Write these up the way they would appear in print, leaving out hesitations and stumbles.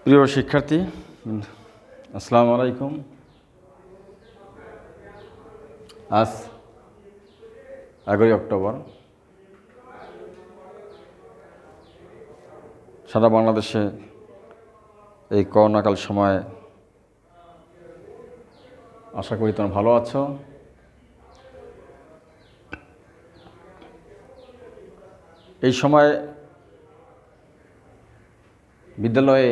প্রিয় শিক্ষার্থী, আসসালামু আলাইকুম। আজ 11 অক্টোবর। সারা বাংলাদেশে এই করোনাকাল সময়ে আশা করি তোমরা ভালো আছো। এই সময় বিদ্যালয়ে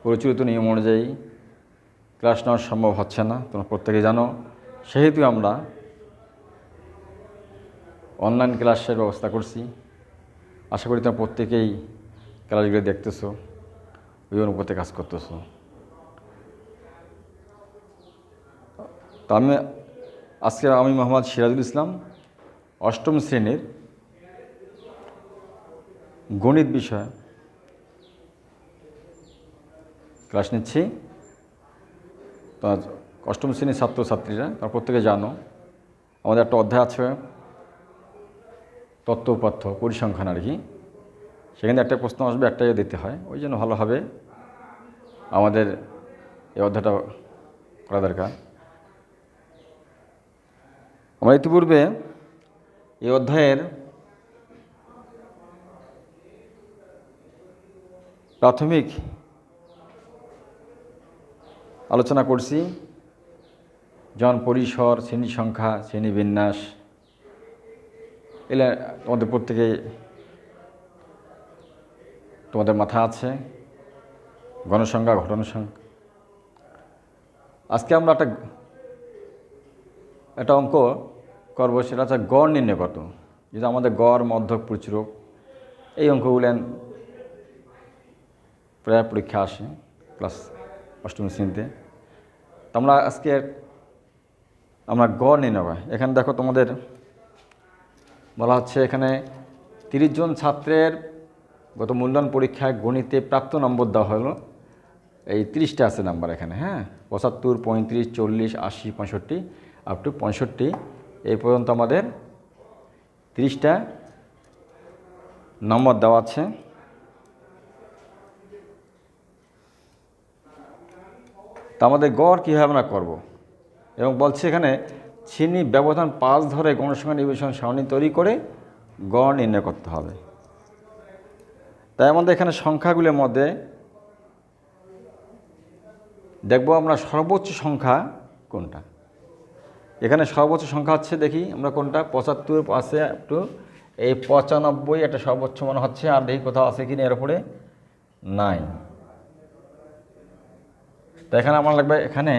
প্রচলিত নিয়ম অনুযায়ী ক্লাস নেওয়া সম্ভব হচ্ছে না, তোমরা প্রত্যেকে জানো। সেহেতু আমরা অনলাইন ক্লাসের ব্যবস্থা করছি। আশা করি তোমরা প্রত্যেকেই ক্লাসগুলো দেখতেছো, ওই অনুপাতে কাজ করতেছো। তো আমি মোহাম্মদ সিরাজুল ইসলাম, অষ্টম শ্রেণীর গণিত বিষয় ক্লাস নিচ্ছি। তো অষ্টম শ্রেণীর ছাত্রছাত্রীরা তারা প্রত্যেকে জানো আমাদের একটা অধ্যায় আছে তত্ত্ব উপাত্ত পরিসংখ্যান আর কি। সেখানে একটা প্রশ্ন আসবে, একটাই দিতে হয়। ওই জন্য ভালোভাবে আমাদের এই অধ্যায়টা করা দরকার। আমরা ইতিপূর্বে এই অধ্যায়ের প্রাথমিক আলোচনা করছি, যেমন পরিসর, শ্রেণী সংখ্যা, শ্রেণী বিন্যাস। এগুলো তোমাদের প্রত্যেকে তোমাদের মাথা আছে। গণসংখ্যা, ঘটনা সংখ্যা। আজকে আমরা একটা অঙ্ক করবো, সেটা হচ্ছে গড় নির্ণয় কত। যেটা আমাদের গড়, মধ্যক, প্রচুরক, এই অঙ্কগুলো প্রায় পরীক্ষা আসে ক্লাস অষ্টম শ্রেণীতে। তো আমরা গড় নির্ণয় করি। এখানে দেখো, তোমাদের বলা হচ্ছে এখানে 30 জন ছাত্রের গত মূল্যায়ন পরীক্ষায় গণিতে প্রাপ্ত নম্বর দেওয়া হলো। এই 30টা আছে নাম্বার এখানে, হ্যাঁ, 75, 35, 40, 80, 65 আপ টু 65, এই পর্যন্ত আমাদের 30টা নম্বর দেওয়া আছে। তা আমাদের গড় কীভাবে আমরা করব, এবং বলছে এখানে শ্রেণী ব্যবধান 5 ধরে গণসংখ্যা নির্বাচন সারণী তৈরি করে গড় নির্ণয় করতে হবে। তাই আমাদের এখানে সংখ্যাগুলোর মধ্যে দেখব আমরা সর্বোচ্চ সংখ্যা কোনটা। এখানে সর্বোচ্চ সংখ্যা হচ্ছে, দেখি আমরা কোনটা, 75 আছে একটু, এই 95 একটা সর্বোচ্চ মনে হচ্ছে। আর দেখি কোথাও আছে কিনা এর উপরে, নাই। তো এখানে আমার লাগবে, এখানে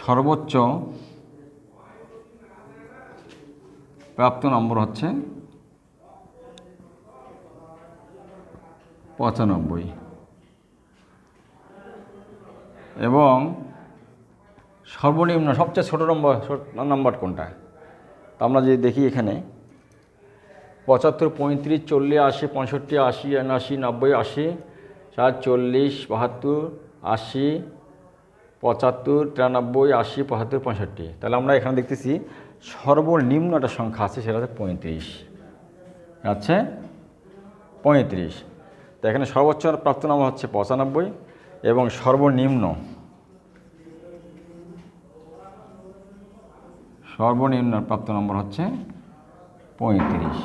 সর্বোচ্চ প্রাপ্ত নম্বর হচ্ছে 95, এবং সর্বনিম্ন সবচেয়ে ছোট নম্বর কোনটা। তা আমরা যদি দেখি এখানে 75, 35, 40, 80, 65, 80, 89, 90, 80, 40, 72, 80, 75, 93, 80, 75, 65। তাহলে আমরা এখানে দেখতেছি সর্বনিম্ন একটা সংখ্যা আছে, সেটা হচ্ছে 35 আছে, 35। তো এখানে সর্বোচ্চ প্রাপ্ত নম্বর হচ্ছে 95, এবং সর্বনিম্ন প্রাপ্ত নম্বর হচ্ছে 35।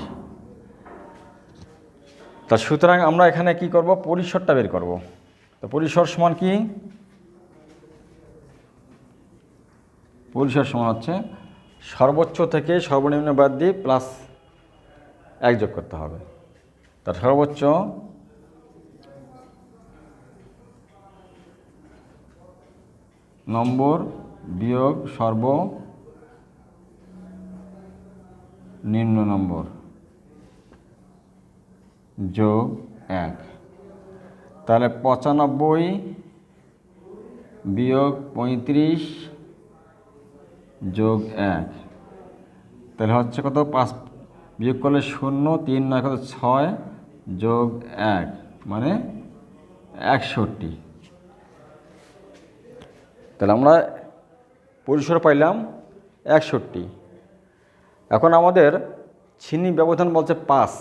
তা সুতরাং আমরা এখানে কি করব, পরিসরটা বের করব। তো পরিসর সমান কি, পরিসর সমান হচ্ছে সর্বোচ্চ থেকে সর্বনিম্ন বাদ দিয়ে প্লাস 1 যোগ করতে হবে। তার সর্বোচ্চ নম্বর বিয়োগ সর্বনিম্ন নম্বর যোগ 1। তাহলে 95 বিয়োগ 35 যোগ 1, তাহলে হচ্ছে কত, 5 বিয়োগ করলে 0, 3 9 কত, 6 যোগ 1 মানে 61। তাহলে আমরা পরিসর পাইলাম 61। এখন আমাদের শ্রেণী ব্যবধান বলছে 5,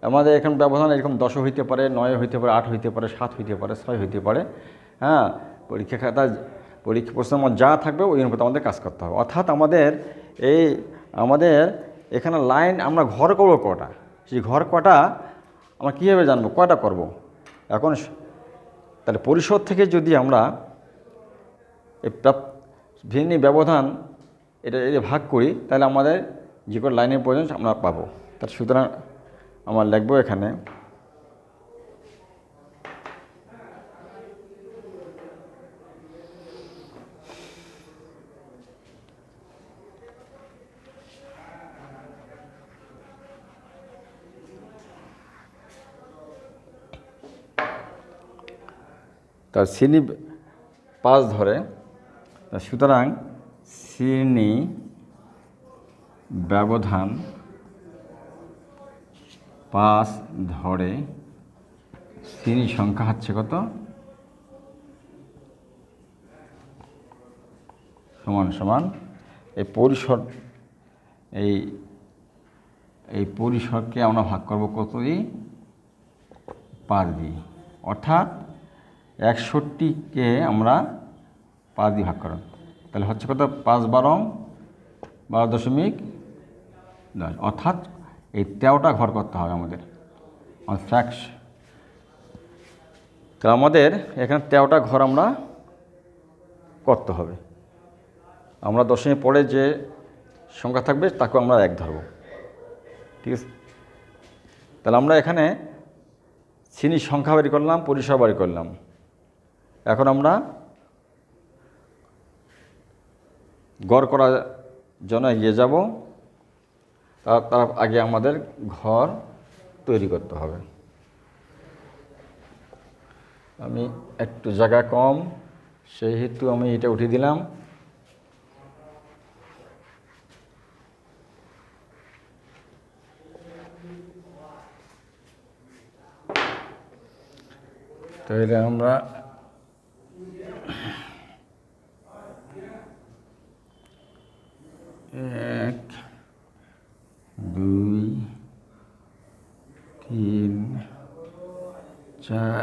আমাদের এখানে ব্যবধান এরকম 10 হইতে পারে, 9 হইতে পারে, 8 হইতে পারে, 7 হইতে পারে, 6 হইতে পারে। হ্যাঁ, পরীক্ষা খাতা পরীক্ষা প্রশ্ন যা থাকবে ওই অনুপাতে আমাদের কাজ করতে হবে। অর্থাৎ আমাদের এখানে লাইন আমরা ঘর করবো কটা, সেই ঘর কটা আমরা কীভাবে জানবো কয়টা করব। এখন তাহলে পরিশোধ থেকে যদি আমরা এই ভিন্ন ব্যবধান এটা ভাগ করি, তাহলে আমাদের যে কোনো লাইনের প্রয়োজন আমরা পাবো। তার সুতরাং আমরা লিখবো এখানে তার শ্রেণী 5 ধরে, সুতরাং শ্রেণী ব্যবধান 5 ধরে শ্রেণী সংখ্যা হচ্ছে কত, সমান সমান এই পরিসর, এই পরিসরকে আমরা ভাগ করব কত দিয়ে, 5 দিয়ে। অর্থাৎ 61কে আমরা 5 দিয়ে ভাগ করব, তাহলে হচ্ছে কত, 5 12 12.10। অর্থাৎ এই 13টা ঘর করতে হবে আমাদের ফ্যাক্স। তাহলে আমাদের এখানে 13টা ঘর আমরা করতে হবে। আমরা দশমিক পরে যে সংখ্যা থাকবে তাকে আমরা 1 ধরব, ঠিক আছে। তাহলে আমরা এখানে শ্রেণীর সংখ্যা বের করলাম, পরিসর বের করলাম। এখন আমরা গড় করার জন্য এগিয়ে যাব। তার আগে আমাদের ঘর তৈরি করতে হবে। আমি একটু জায়গা কম, সেই হেতু আমি এটা উঠিয়ে দিলাম। তাহলে আমরা 1 2 3 4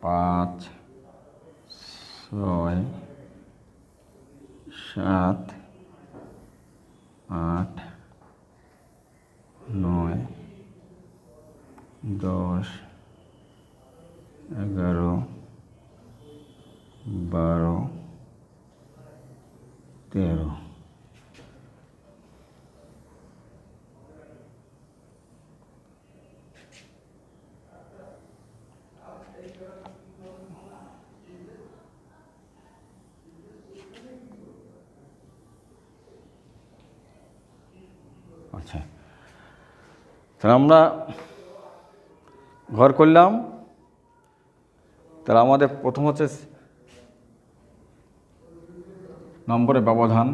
5 6 7 8 9 10 11 12 13। আচ্ছা, তাহলে আমরা ঘর করলাম। তাহলে আমাদের প্রথম হচ্ছে নম্বরের ব্যবধান,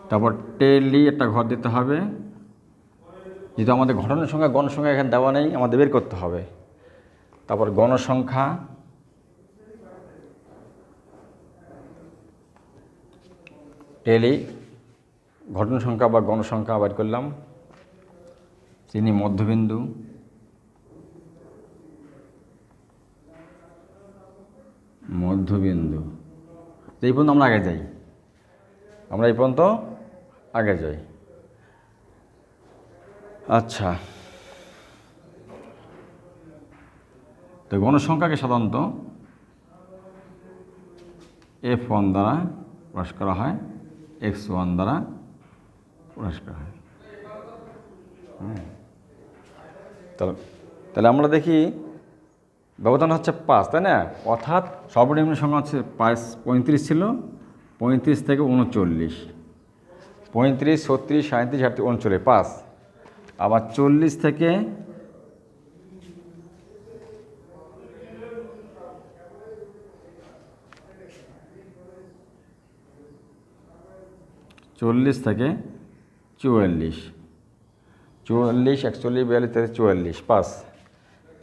তারপর টেলি একটা ঘর দিতে হবে। যেহেতু আমাদের ঘটনার সংখ্যা গণসংখ্যা এখানে দেওয়া নেই, আমাদের বের করতে হবে। তারপর গণসংখ্যা, টেলি ঘটনা সংখ্যা বা গণসংখ্যা বের করলাম। চিনি মধ্যবিন্দু, মধ্যবিন্দু এই পর্যন্ত আমরা আগে যাই, আমরা এই পর্যন্ত আগে যাই। আচ্ছা, তো গণসংখ্যাকে সাধারণত F1 দ্বারা প্রকাশ করা হয়, X1 দ্বারা প্রকাশ করা হয়। তাহলে আমরা দেখি ব্যবধান হচ্ছে 5, তাই না? অর্থাৎ সর্বনিম্ন সংখ্যা হচ্ছে 35 ছিল, 35 থেকে 39, 35 36 37 38 39 5। আবার 40 থেকে 44 41 41 42 43 5।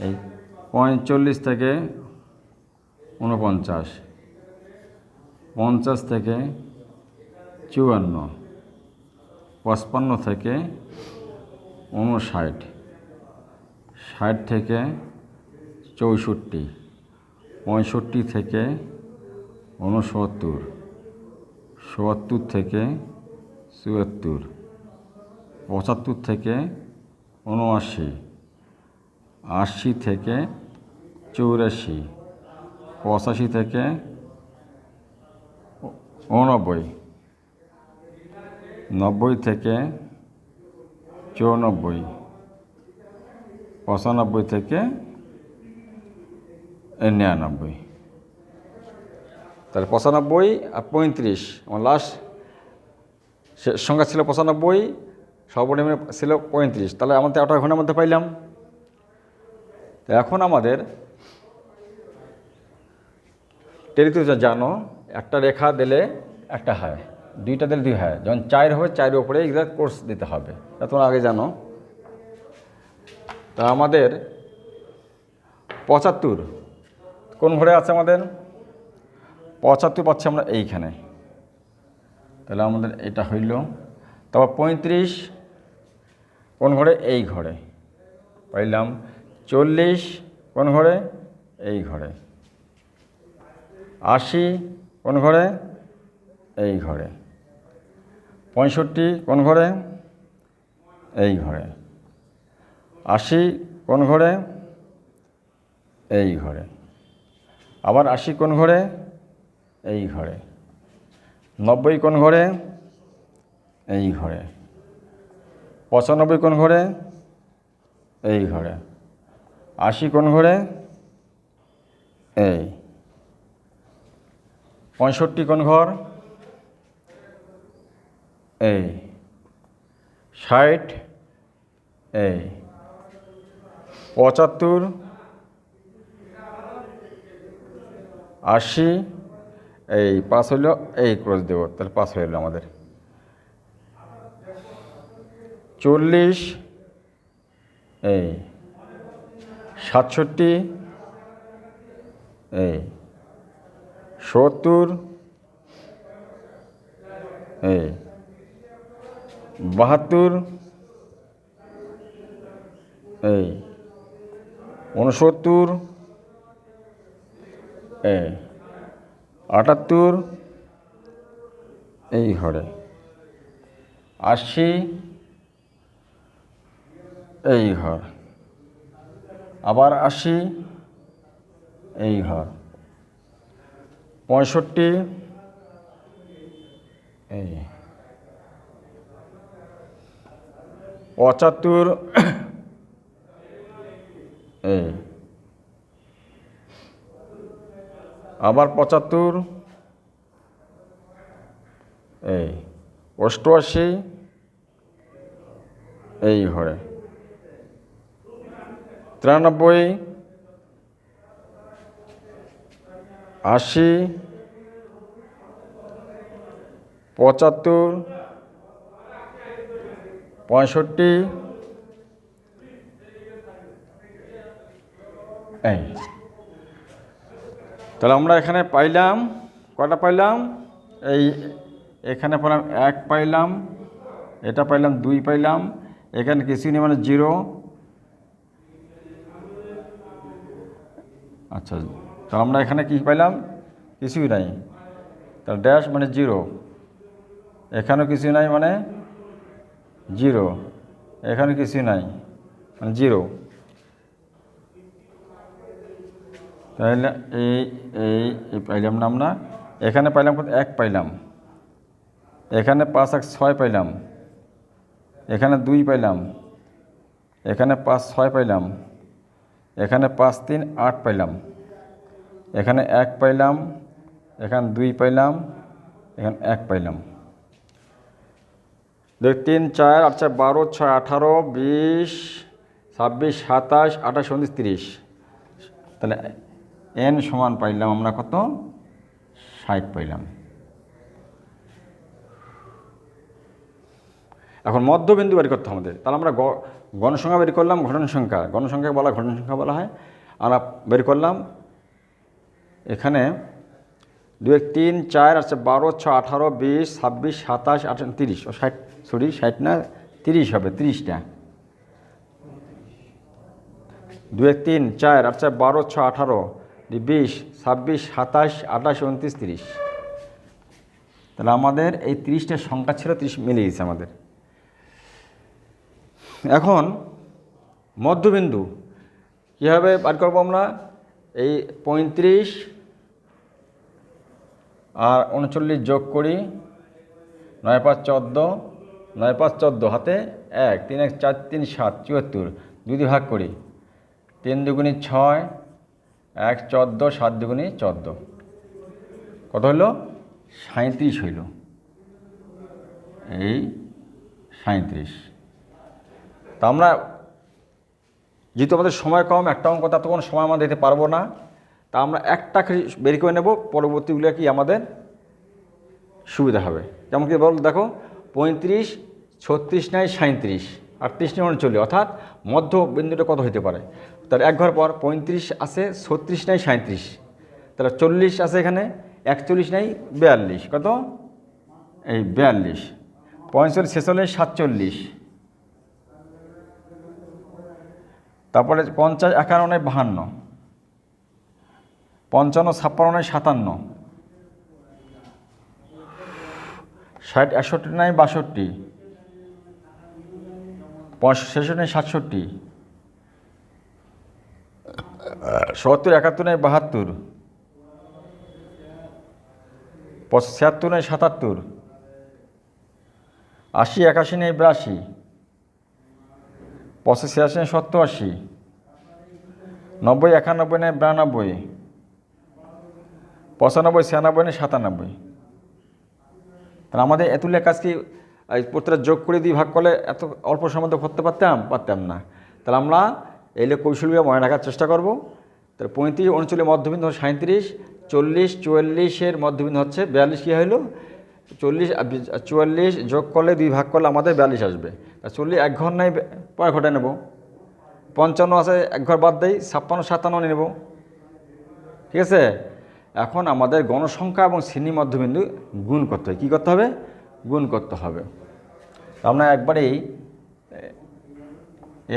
এই 45 থেকে 49, 50 থেকে 54, 55 থেকে 59, 60 থেকে 64, 65 থেকে 69, 70 থেকে 74, 75 থেকে 79, 80 থেকে 84, 85 থেকে 89, 90 থেকে 94, 95 থেকে 99। তাহলে 95 আর 35, আমার লাস্ট সংখ্যা ছিল 95, সর্বনিম্ন ছিল 35। তাহলে আমাদের 8 ঘন্টার মধ্যে পাইলাম। তো এখন আমাদের টেলিতে জানো একটা রেখা দিলে একটা হয়, দুইটা দিলে দুই হয়, যখন 4 হবে 4-এর উপরে এক্সাক্ট কোর্স দিতে হবে, তা তোমরা আগে জানো। তা আমাদের 75 কোন ঘরে আছে? আমাদের 75 পাচ্ছি আমরা এইখানে, তাহলে আমাদের এটা হইল। তারপর 35 কোন ঘরে? এই ঘরে পাইলাম। 40 কোন ঘরে? এই ঘরে। 80 কোন ঘরে? এই ঘরে। 65 কোন ঘরে? এই ঘরে। 80 কোন ঘরে? এই ঘরে। আবার 80 কোন ঘরে? এই ঘরে। 90 কোন ঘরে? এই ঘরে। 95 কোন ঘরে? এই ঘরে। 80 কোন ঘরে? এই। 65 কোন ঘর? এই। 60 এই। 75 80 এই। 5 হইল এই, ক্রস দেব, তাহলে 5 হইল আমাদের। 40 এই। 67 এই। 70 এই। 72 এই। 69 এই। 78 এই ঘরে। 80 এই ঘর। আবার 80 এই ঘর। 65 এই। 75 এই। আবার 75 এই। 88 এই ঘরে। 93 80 75 65 এই। তাহলে আমরা এখানে পাইলাম কয়টা? পাইলাম এই, এখানে পাইলাম 1 পাইলাম, এটা পাইলাম 2 পাইলাম, এখানে কিছুই নেই মানে 0। আচ্ছা, তো আমরা এখানে কি পাইলাম? কিছুই নাই, তাহলে ড্যাশ মানে 0। এখানেও কিছু নাই মানে 0, এখানে কিছু নাই মানে 0। তাহলে এই এই পাইলাম না আমরা। এখানে পাইলাম 1 পাইলাম, এখানে 5 আর 6 পাইলাম, এখানে 2 পাইলাম, এখানে 5 6 পাইলাম, এখানে 5 3 8 পাইলাম, এখানে 1 পাইলাম, এখানে 2 পাইলাম, এখানে 1 পাইলাম। 2 3 4 8 4 12 6 18 20 26 27 28 29 30। তাহলে n সমান পাইলাম আমরা কত? 60 পাইলাম। এখন মধ্যবিন্দু বের করতে আমাদের। তাহলে আমরা গণসংখ্যা বের করলাম, ঘটন সংখ্যা, গণসংখ্যা বলা ঘটন সংখ্যা বলা হয়। আমরা বের করলাম এখানে 2 1 3 4 আছে 12 6 18 20 26 27 28 30 ও 60 সরি 60 না 30 হবে 30টা 2 1 3 4 আচ্ছা 12 6 18 20 26 27 28 29 30। তাহলে আমাদের এই 30টা সংখ্যা ছিল, 30 মিলে গেছে আমাদের। এখন মধ্যবিন্দু কীভাবে বার করবো আমরা? এই 35 আর 39 যোগ করি, 9 5 14, 9 5 14 হাতে 1, 3 1 4 3 7 74, 2 দিয়ে ভাগ করি, 3 দুগুণী 6, 1 14, 7 দুগুণী 14, কত হলো? 37 হইল। এই 37। তা আমরা যেহেতু আমাদের সময় কম, একটা অঙ্ক ততক্ষণ সময় আমরা দিতে পারবো না, তা আমরা একটা বের করে নেব, পরবর্তীগুলো কি আমাদের সুবিধা হবে। যেমন কি বল, দেখো 35 36 নাই 37, 38 নাই 39, অর্থাৎ মধ্যবিন্দুটা কত হতে পারে? তাহলে এক ঘর পর 35 আছে 36 নাই 37, তাহলে 40 আছে এখানে, 41 নাই 42, কত? এই 42, 45 46 47, তারপরে 50 51 নাই 52, 55 56 নাই 57, 60 61 নাই 62, 66 নাই 67, 70 71 নাই 72, 76 নাই 77, 80 81 নাই 82, 85 86 নাই 87, 90 91 নাই 92, 95 96 নাই 97। তাহলে আমাদের এতগুলো কাজ কি প্রত্যেকটা যোগ করে দিয়ে ভাগ করলে এত অল্প সময় মধ্যে করতে পারতাম না। তাহলে আমরা এলে কৌশলগুলো মনে রাখার চেষ্টা করব। তাহলে 35 39 মধ্যবিন্দু 37, 40 44 মধ্যবিন্দু হচ্ছে 42, কী হইল? 40 44 যোগ করলে 2 ভাগ করলে আমাদের 42 আসবে। তা 40 এক ঘর নাই, পরের ঘরটা নেব। 55 আছে এক ঘর বাদ দেই, 56 57 নেব, ঠিক আছে। এখন আমাদের গণসংখ্যা এবং শ্রেণী মধ্যবিন্দু গুণ করতে হবে। কী করতে হবে? গুণ করতে হবে। আমরা একবারেই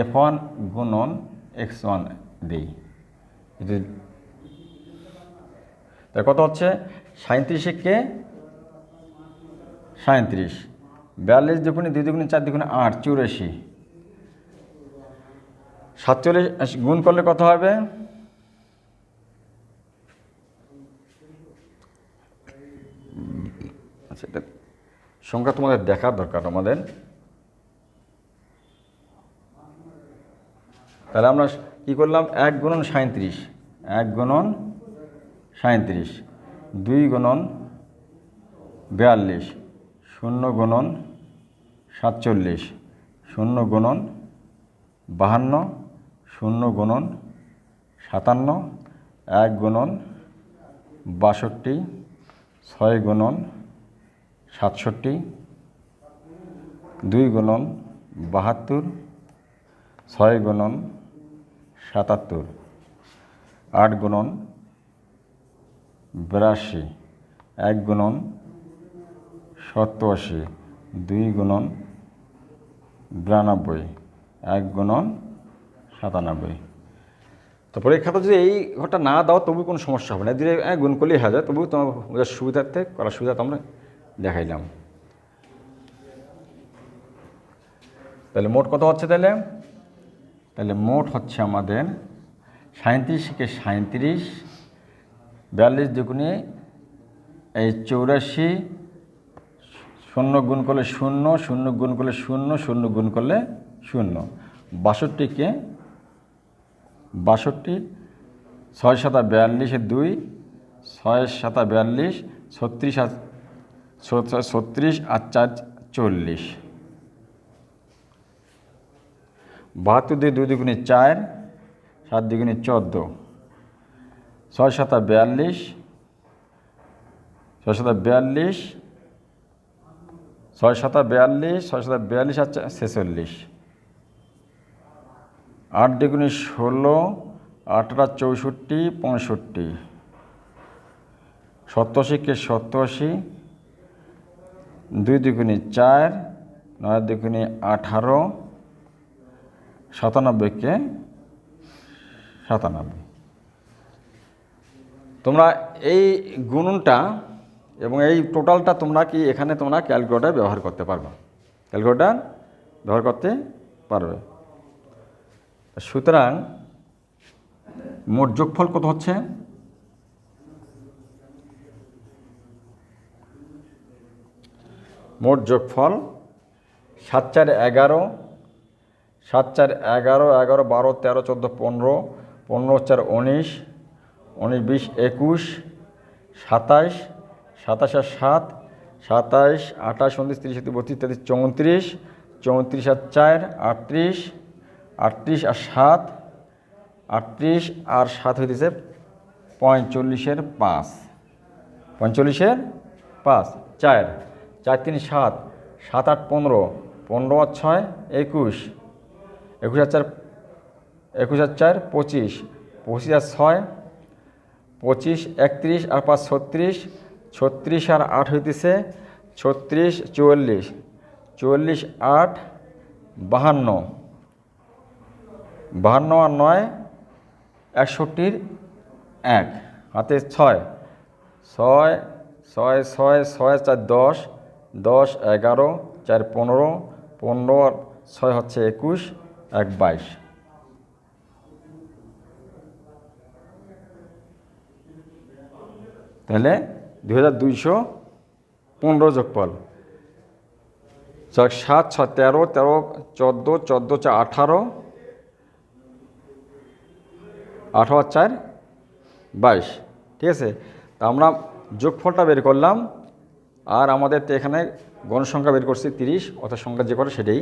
F1 গুণন X1 দিই। তার কত হচ্ছে? 37 কে 37, 42 দুগুণে 2 দুগুণে 4 দুগুণে 8, 84, 47 গুণ করলে কত হবে? আচ্ছা, এটা সংখ্যা তোমাদের দেখার দরকার আমাদের। তাহলে আমরা কী করলাম? 1 গুণন 37, 1 গুণন 37, 2 গুণন 42, 0 গুণন 47, 0 গুণন 52, 0 গুণন 57, 1 গুণন 62, 6 গুণন 67, 2 গুণন 72, 6 গুণন 77, 8 গুণন 82, 1 গুণন 87, 2 গুণন 92, 1 গুণন 97। তো পরীক্ষাটা যদি এই ঘরটা না দাও তবু কোনো সমস্যা হবে না, দিলে গুণ করলেই হয়ে যায়। তবু তোমার বোঝার সুবিধার্থে করার সুবিধা আমরা দেখাইলাম। তাহলে মোট কত হচ্ছে? তাহলে মোট হচ্ছে আমাদের 37 কে 37, 42 দুগুণে এই 84, 0 গুণ করলে 0, 0 গুণ করলে 0, 0 গুণ করলে 0, 62 কে 62, 6 7 42, 2, 6 7 42, 36 আর 36 আর 4 40, 72 দিয়ে 2 দুগুণে 4, 7 দুগুণে 14, 6 7 42, 6 7 42, 6 7 42, 6 7 42 আর 46, 8 দুগুণে 16, 8 64, 65, 87 কে 87, 2 দুগুণে 4, 9 দুগুণে 18, 97 কে 97। তোমরা এই গুণনটা এবং এই টোটালটা তোমরা কি এখানে তোমরা ক্যালকুলেটর ব্যবহার করতে পারবে, ক্যালকুলেটর ব্যবহার করতে পারবে। সুতরাং মোট যোগফল কত হচ্ছে? মোট যোগফল 7 4 11, 7 4 11, 11 12 13 14 15, 15 4 19, 19 20 21, 27, 27 আর 7, 27, 28 29 30 31 32 34, 34 আর 4 38, 38 আর 7, 38 আর 7 হইতেছে 45-এর 5, 45-এর 5, 4, 4 3 7, 7 8 15, 15 আর 6 21, 21 আর 4 21 আর 4 25, 25 আর 6 25, 31 আর 5 36, 36 আর 8 হইতেছে 36, 44, 44 8 52, 52 আর 9 61-র 1, হাতে 6, 6 6 6 6 4 10, 10 11 4 15, 15 আর 6 হচ্ছে 21, 1 22। তাহলে 2215 যোগফল। 7 6 13, 13 14, 14 4 18, 18 আর 4 22। ঠিক আছে, তা আমরা যোগফলটা বের করলাম, আর আমাদের তো এখানে গণসংখ্যা বের করছি 30, অর্থাৎ সংখ্যা যে করে সেটাই।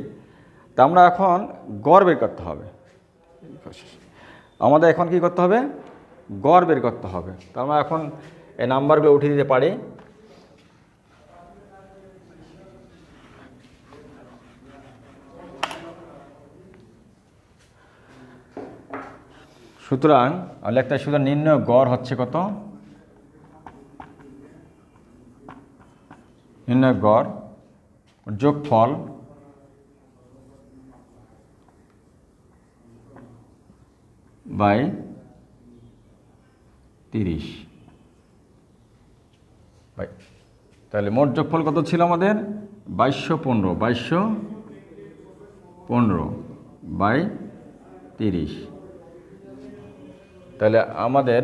তা আমরা এখন গড় বের করতে হবে। আমাদের এখন কি করতে হবে? গড় বের করতে হবে। তা আমরা এখন এই নাম্বারগুলো উঠিয়ে দিতে পারি। সুতরাং আমি একটা সুতরাং নির্ণয় গড় হচ্ছে কত? নির্ণয় গড় যোগফল বাই 30। তাহলে মোট যোগফল কত ছিল আমাদের? 2215, 2215 বাই 30। তাহলে আমাদের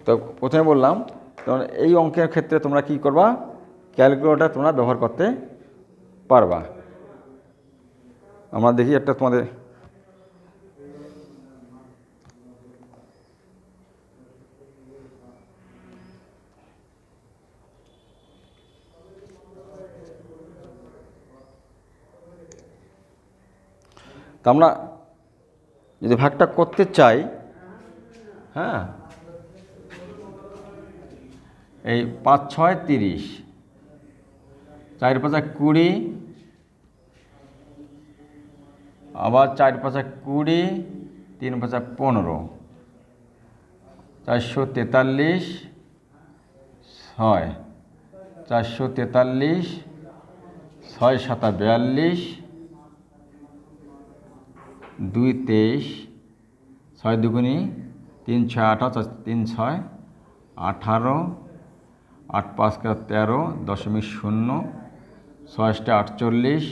তো প্রথমে বললাম, তখন এই অঙ্কের ক্ষেত্রে তোমরা কি করবা? ক্যালকুলেটর তোমরা ব্যবহার করতে পারবা। আমরা দেখি একটা তোমাদের তা আমরা যদি ভাগটা করতে চাই, হ্যাঁ, এই 5 6 30, 4 5 20, আবার 4 5 20, 3 5 15, 443, 6, 443, 6 7 42, 2 23, 6 দুগুণী 3 6 18, 3 6 18, 8 5 13, 0.0, 6 48,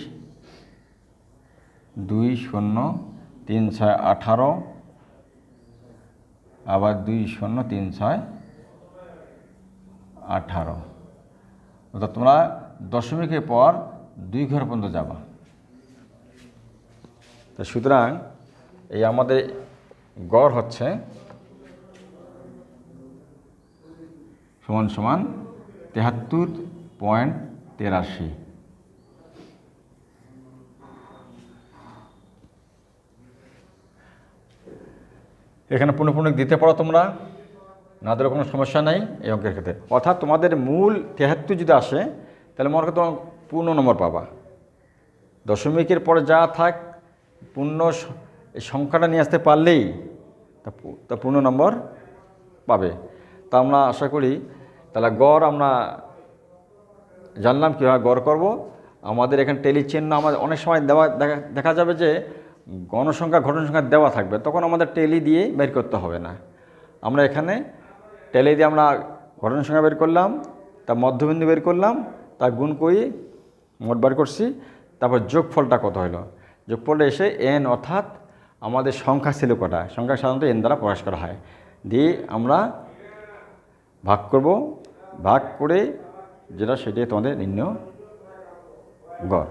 2 0, 3 6 18, আবার 2 0 3 6 18। অর্থাৎ তোমরা দশমিকের পর 2 ঘর পর্যন্ত যাবা। তো সুতরাং এই আমাদের গড় হচ্ছে সমান সমান 73.83। এখানে পুনঃপুনঃ দিতে পারো তোমরা, না দিলেও কোনো সমস্যা নাই এই অঙ্কের ক্ষেত্রে। অর্থাৎ তোমাদের মূল 73 যদি আসে, তাহলে মনে করো তোমার পূর্ণ নম্বর পাবা। দশমিকের পরে যা থাক পূর্ণ সংখ্যাটা নিয়ে আসতে পারলেই তা পূর্ণ নম্বর পাবে। তা আমরা আশা করি তাহলে গড় আমরা জানলাম কীভাবে গড় করব। আমাদের এখানে টেলি চিহ্ন আমাদের অনেক সময় দেখা যাবে যে গণসংখ্যা ঘটন সংখ্যা দেওয়া থাকবে, তখন আমাদের টেলি দিয়ে বের করতে হবে না। আমরা এখানে টেলি দিয়ে আমরা ঘটন সংখ্যা বের করলাম, তার মধ্যবিন্দু বের করলাম, তার গুণ করি মোট বার করছি, তারপর যোগফলটা কত হলো। যোগফলটা এসে এন, অর্থাৎ আমাদের সংখ্যা ছিল কটা, সংখ্যা সাধারণত এন দ্বারা প্রকাশ করা হয়, দিয়ে আমরা ভাগ করব, ভাগ করে যেটা সেটাই তোমাদের নির্ণয় গড়।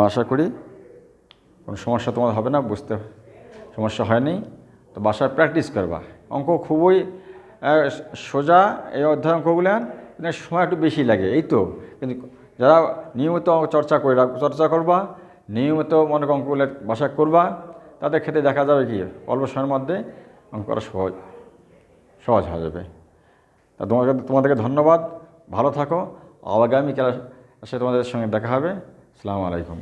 আশা করি কোনো সমস্যা তোমাদের হবে না, বুঝতে সমস্যা হয়নি। তো বাসায় প্র্যাকটিস করবা। অঙ্ক খুবই সোজা, এই অধ্যায় অঙ্কগুলো কিন্তু সময় একটু বেশি লাগে, এই তো। কিন্তু যারা নিয়মিত চর্চা করবা, নিয়মিত মনে অঙ্কগুলো বাসায় করবা, তাদের ক্ষেত্রে দেখা যাবে কি অল্প সময়ের মধ্যে অঙ্ক করা সহজ হয়ে যাবে। তা তোমাদেরকে ধন্যবাদ, ভালো থাকো। আগামীকাল তোমাদের সঙ্গে দেখা হবে। আসসালামু আলাইকুম।